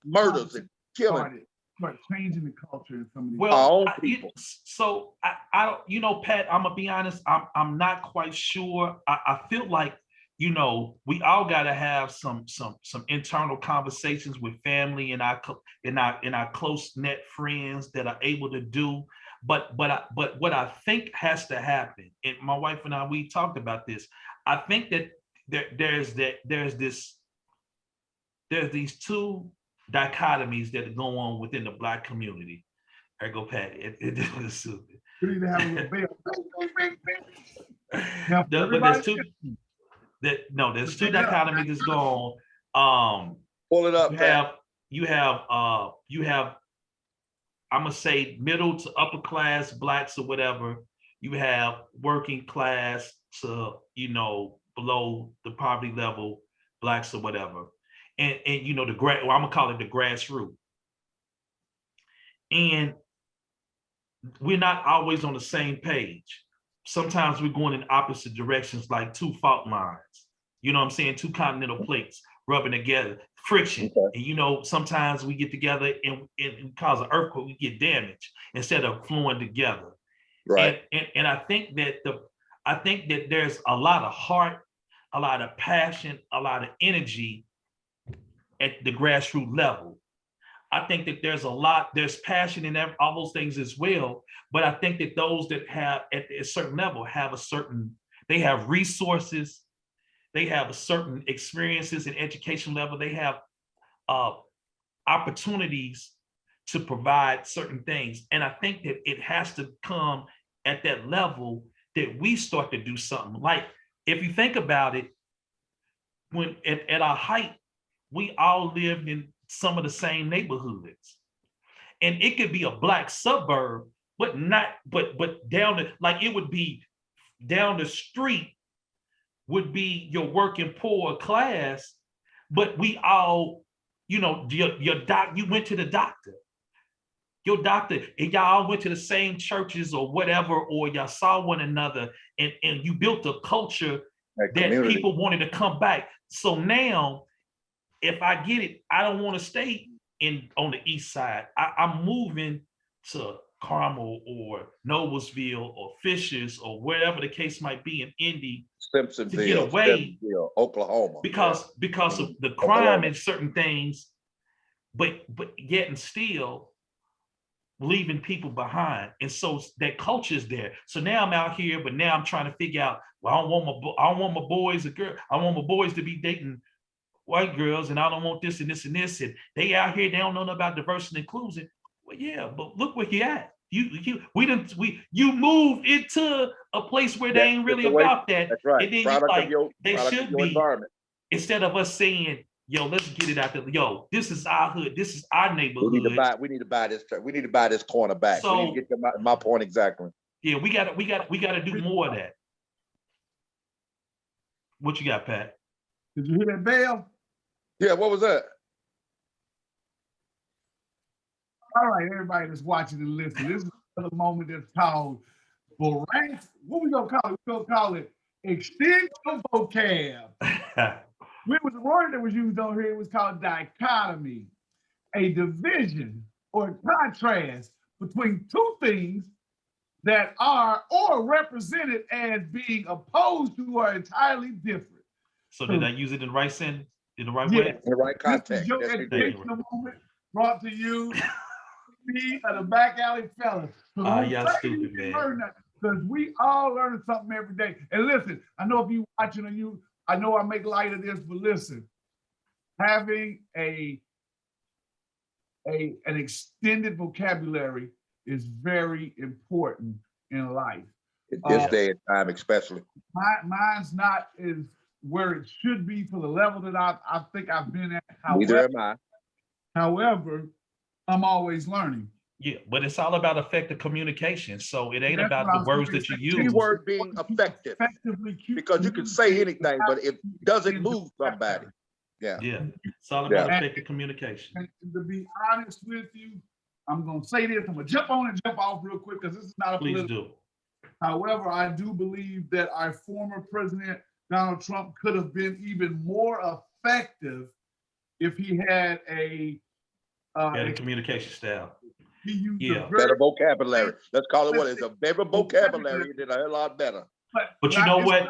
murders and killing. Start changing the culture in some of these. Our Well, own people. so I don't, Pat, I'm gonna be honest, I'm not quite sure. I feel like, we all gotta have some internal conversations with family and our close knit friends that are able to do. But what I think has to happen, and my wife and I, we talked about this. I think that there's these two dichotomies that go on within the Black community. There you go, Pat. It was stupid. We need to have a little bell. Bing, bing, bing. Now, But there's two. There's two dichotomies that's going on. Pull it up. You have I'm gonna say middle to upper class Blacks or whatever. You have working class to below the poverty level Blacks or whatever, and I'm gonna call it the grassroots. And we're not always on the same page. Sometimes we're going in opposite directions, like two fault lines. You know what I'm saying? Two continental plates rubbing together, friction. Okay. And sometimes we get together and cause an earthquake, we get damage instead of flowing together. Right. And I think that there's a lot of heart, a lot of passion, a lot of energy at the grassroots level. I think that there's passion in all those things as well. But I think that those that have at a certain level they have resources, they have a certain experiences and education level, they have opportunities to provide certain things. And I think that it has to come at that level that we start to do something. Like, if you think about it, when at our height, we all lived in some of the same neighborhoods, and it could be a Black suburb, but down it would be down the street would be your working poor class, but we all, you went to the doctor, your doctor, and y'all all went to the same churches or whatever, or y'all saw one another, and you built a culture that people wanted to come back. So now, if I get it, I don't want to stay on the east side. I'm moving to Carmel or Noblesville or Fishers or wherever the case might be in Indy Simpsonville, to get away Oklahoma. because of the crime and certain things, but yet and still leaving people behind. And so that culture is there. So now I'm out here, but now I'm trying to figure out, well, I don't want my boys I want my boys to be dating white girls, and I don't want this and this and this. And they out here, they don't know nothing about diversity and inclusion. Well, yeah, but look where you at. You moved into a place where they ain't really about that. That's right. And then they should be, instead of us saying, yo, let's get it out there. Yo, this is our hood. This is our neighborhood. We need to buy this corner back. So, we need to get to my point exactly. Yeah, we gotta do more of that. What you got, Pat? Did you hear that bell? Yeah, what was that? All right, everybody that's watching and listening, this is another moment that's called Barang. What we gonna call it? We're gonna call it Extend Your Vocab. It was a word that was used on here. It was called dichotomy, a division or contrast between two things that are or represented as being opposed to or entirely different. So did I use it in the right sentence? In the right Yeah. way? In the right context. This is your Yes, you did. educational moment brought to you, me and the Back Alley Fellas. Y'all stupid, man. Because we all learn something every day. And listen, I know if you watching or I know I make light of this, but listen, having an extended vocabulary is very important in life. At this day and time, especially. Mine's not is where it should be for the level that I think I've been at. Neither am I. However, I'm always learning. Yeah, but it's all about effective communication. So it ain't about the words that you use. Keyword being effective. Because you can say anything, but it doesn't move somebody. Yeah. Yeah, it's all about effective communication. And to be honest with you, I'm going to say this. I'm going to jump on and jump off real quick because this is not a Please political. do. However, I do believe that our former president, Donald Trump, could have been even more effective if he had a communication style. he used Yeah. Better vocabulary. Let's call it what it is. A better vocabulary than a lot better. But you know what?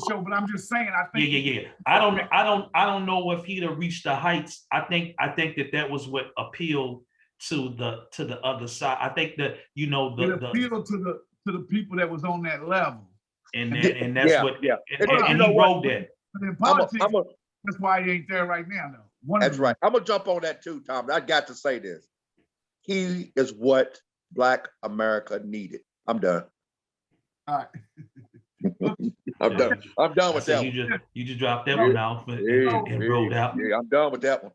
Show, but I'm just saying. I think. Yeah. I don't know if he'd have reached the heights. I think that was what appealed to the other side. I think that it appealed to the people that was on that level. And that's what. Yeah. And he wrote that. But in politics, that's why he ain't there right now, though. That's right. I'm gonna jump on that too, Tom. I got to say this. He is what Black America needed. I'm done. All right. I'm done. I'm done with that one. You just dropped that one out and rolled out. Yeah, I'm done with that one.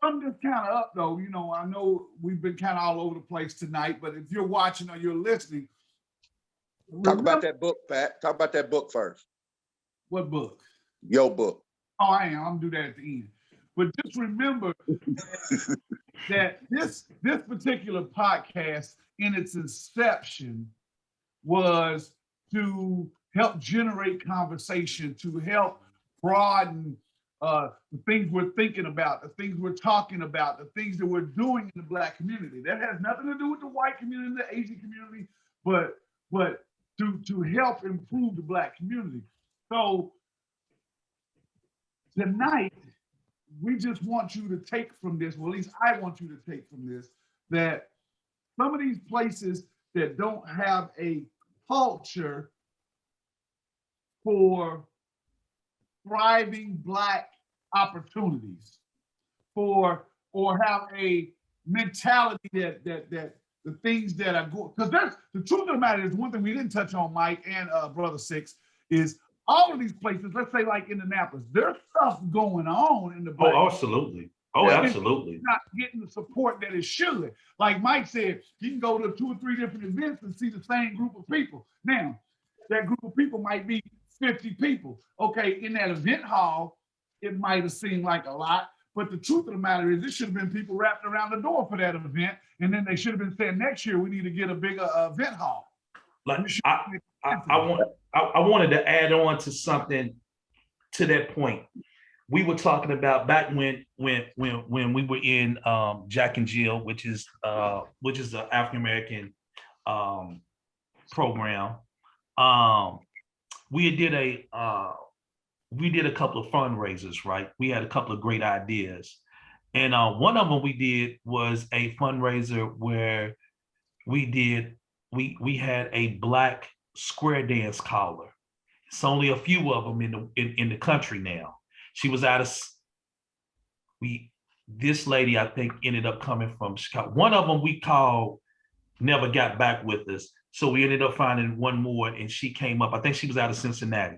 Something just kind of up, though. I know we've been kind of all over the place tonight, but if you're watching or you're listening, Talk about that book, Pat. Talk about that book first. What book? Your book. Oh, I am. I'm gonna do that at the end. But just remember that this particular podcast, in its inception, was to help generate conversation, to help broaden the things we're thinking about, the things we're talking about, the things that we're doing in the Black community. That has nothing to do with the white community, the Asian community, but to help improve the Black community. So tonight, we just want you to take from this, well, at least I want you to take from this, that some of these places that don't have a culture for thriving Black opportunities, or have a mentality that the things that are going, because there's the truth of the matter is one thing we didn't touch on, Mike and Brother Six, is all of these places, let's say like Indianapolis, there's stuff going on in the Black. Oh, absolutely. Oh, absolutely. It's not getting the support that it should. Like Mike said, you can go to 2 or 3 different events and see the same group of people. Now, that group of people might be 50 people. Okay, in that event hall, it might have seemed like a lot, but the truth of the matter is, it should have been people wrapped around the door for that event, and then they should have been saying, next year we need to get a bigger event hall. Like I wanted to add on to something to that point. we were talking about back when we were in Jack and Jill, which is the African American program. We did a couple of fundraisers, right? We had a couple of great ideas, and one of them we did was a fundraiser where we had a Black square dance caller. It's only a few of them in the country now. She was out of this lady, I think, ended up coming from Chicago. One of them we called, never got back with us. So we ended up finding one more, and she came up. I think she was out of Cincinnati.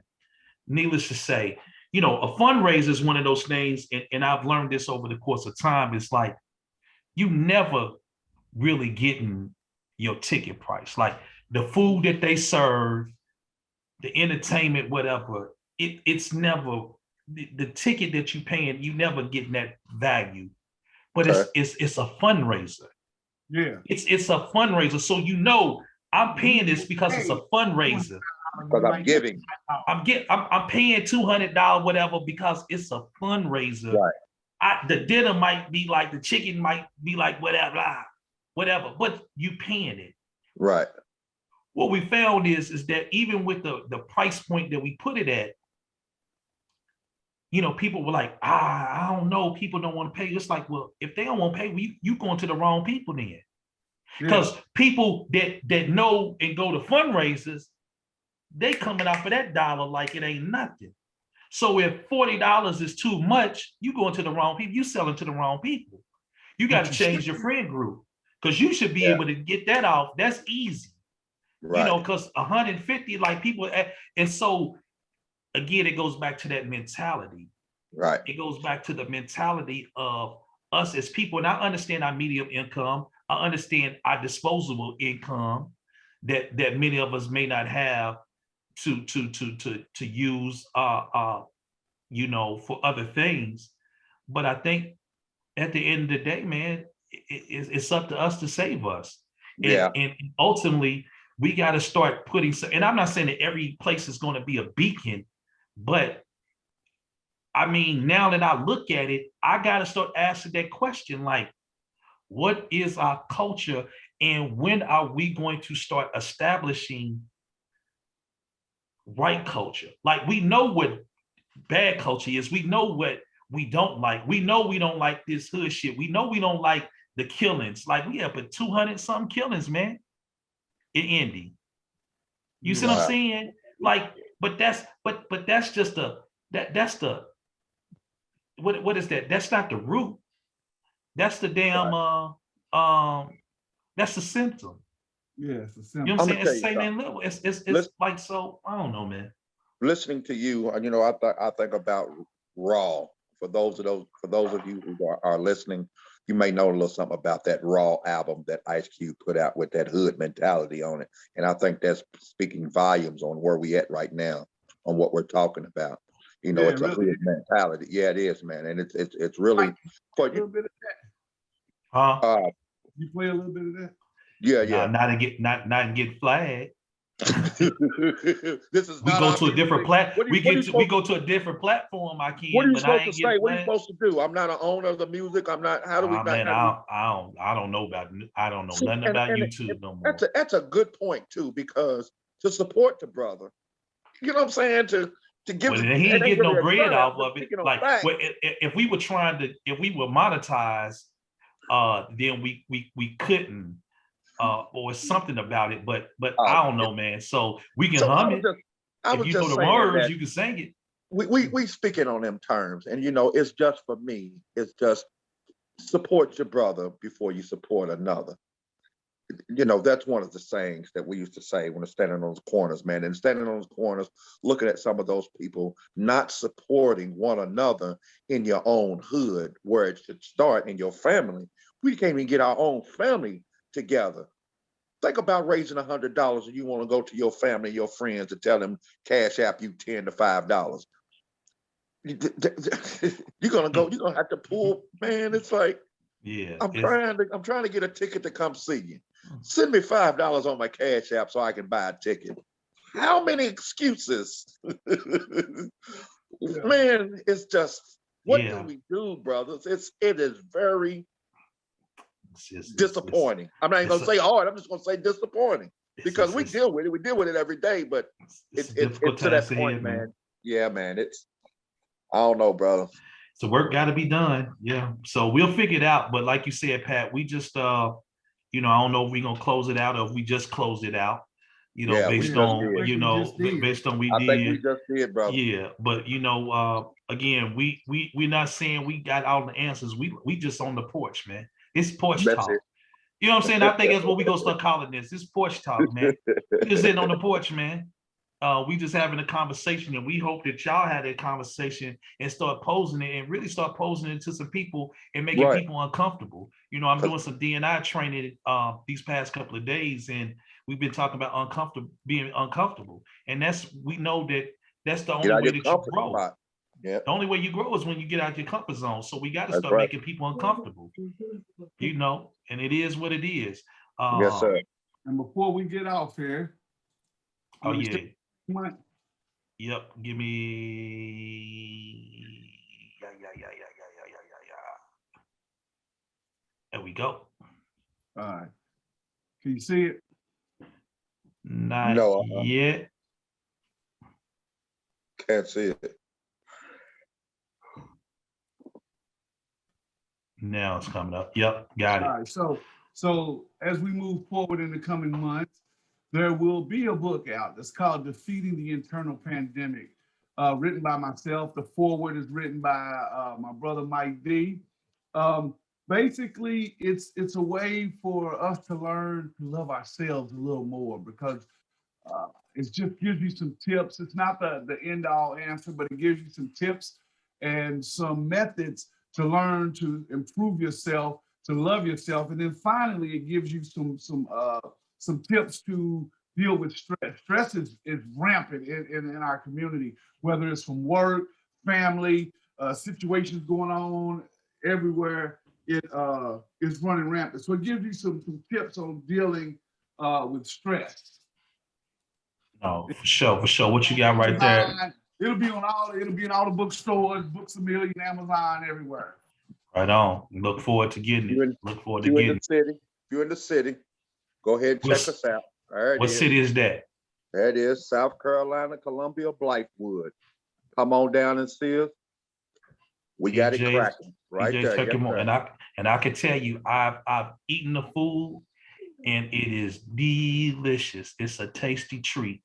Needless to say, a fundraiser is one of those things, and I've learned this over the course of time. It's like you never really getting your ticket price. Like the food that they serve, the entertainment, whatever, it's never the ticket that you paying, you never getting that value. But it's a fundraiser. Yeah. It's a fundraiser. So I'm paying this because it's a fundraiser. Because I'm giving. I'm paying $200, whatever, because it's a fundraiser. Right. The dinner might be like, the chicken might be like whatever, but you paying it. Right. What we found is that even with the price point that we put it at, people were like, I don't know, people don't want to pay. It's like, well, if they don't want to pay, you going to the wrong people then. Because people that know and go to fundraisers, they coming out for that dollar like it ain't nothing. So if $40 is too much, you going to the wrong people. You selling to the wrong people. You got to change your friend group, because you should be able to get that off. That's easy. Right. Because 150, like people, and so again, it goes back to that mentality. Right. It goes back to the mentality of us as people. And I understand our medium income. I understand our disposable income that many of us may not have to use for other things. But I think at the end of the day, man, it's up to us to save us. And ultimately, we got to start putting some, and I'm not saying that every place is going to be a beacon, but I mean, now that I look at it, I got to start asking that question, like, what is our culture, and when are we going to start establishing right culture? Like, we know what bad culture is. We know what we don't like. We know we don't like this hood shit. We know we don't like the killings. Like, we have 200 something killings, man, in Indy. You see what I'm saying? Like, but that's just that's the what is that? That's not the root. That's the damn that's the symptom. Yeah, it's a symptom. You know what I'm saying? It's the same level. It's like, so I don't know, man. Listening to you, I think about Raw. For those of you who are listening, you may know a little something about that Raw album that Ice Cube put out with that hood mentality on it. And I think that's speaking volumes on where we at right now, on what we're talking about. It's a hood mentality. Yeah, it is, man. And it's really a little bit of that. You play a little bit of that? Yeah. Not and get flagged. This is we go to a different platform. We go to a different platform. I can't. What are you supposed to say? What are you supposed to do? I'm not an owner of the music. I'm not. How do we? Man, I don't know about. I don't know nothing about YouTube no more. That's a good point too, because to support the brother, you know what I'm saying, to give. Well, he ain't getting no bread off of it. Like, if we were monetized, then we couldn't. Or something about it, but I don't know, man. So we can hum it. If you know the words, you can sing it. We speaking on them terms, and it's just for me. It's just support your brother before you support another. That's one of the sayings that we used to say when we're standing on those corners, man. And standing on those corners, looking at some of those people not supporting one another in your own hood, where it should start in your family. We can't even get our own family together. Think about raising $100 and you want to go to your family, your friends, and tell them cash app you $10 to $5. You're gonna have to pull, man. It's like, I'm trying to get a ticket to come see you. Send me $5 on my cash app so I can buy a ticket. How many excuses? Man, it's just What Yeah. do we do, brothers? It is very It's disappointing. I'm not even it's gonna say hard. I'm just gonna say disappointing because we it's- deal with it. We deal with it every day, but it's it's a difficult to that task point, ahead, man. Yeah, man. I don't know, brother. So work got to be done. Yeah. So we'll figure it out. But like you said, Pat, we just, I don't know if we're going to close it out or if we just closed it out, Yeah, we based just on, did. based on we I think we did. just did, brother. Yeah. But, again, we're not saying we got all the answers. We just on the porch, man. It's porch That's talk. it. You know what I'm saying? I think that's what we're going to start calling this. It's porch talk, man. We just sitting on the porch, man. We just having a conversation, and we hope that y'all had that conversation and start posing it and really start posing it to some people and making Right. people uncomfortable. I'm doing some D&I training these past couple of days, and we've been talking about being uncomfortable. And we know that that's the only way that you grow. Spot. Yeah. The only way you grow is when you get out your comfort zone. So we got to That's start right. making people uncomfortable, and it is what it is. Yes, sir. And before we get off here, Oh, yeah. Mike, Yep, give me yeah. There we go. all right. Can you see it? Not No, yet. Can't see it. Now it's coming up. Yep, got it. All right. So as we move forward in the coming months, there will be a book out that's called Defeating the Internal Pandemic, written by myself. The foreword is written by my brother Mike D. Basically, it's a way for us to learn to love ourselves a little more, because it just gives you some tips. It's not the end all answer, but it gives you some tips and some methods to learn to improve yourself, to love yourself. And then finally, it gives you some tips to deal with stress. Stress is rampant in our community, whether it's from work, family, situations going on everywhere. It is running rampant. So it gives you some tips on dealing with stress. No, for sure. What you got right there? It'll be in all the bookstores, Books A Million, Amazon, everywhere. Right on. Look forward to getting it. Look forward to getting it. If you're in the city, go ahead and check us out. There it What is. city is that? There it is, South Carolina, Columbia, Blythewood. Come on down and see us. We got it TJ's cracking right there. check Yes, him out. sir. And I can tell you, I've eaten the food, and it is delicious. It's a tasty treat.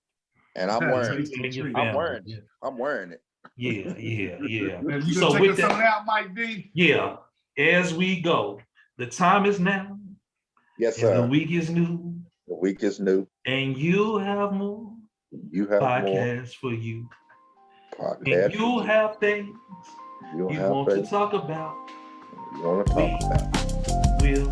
And I'm Yeah, wearing tasty it. treat. I'm wearing it. I'm wearing it. Yeah. And you So gonna with take us that- on out, Mike D? Yeah, as we go, the time is now, Yes, and the sir. week is new, The week is new. and you'll have more You have more podcasts for you. And podcasts. you'll have things You'll you have want to things talk about. you want to talk about. We'll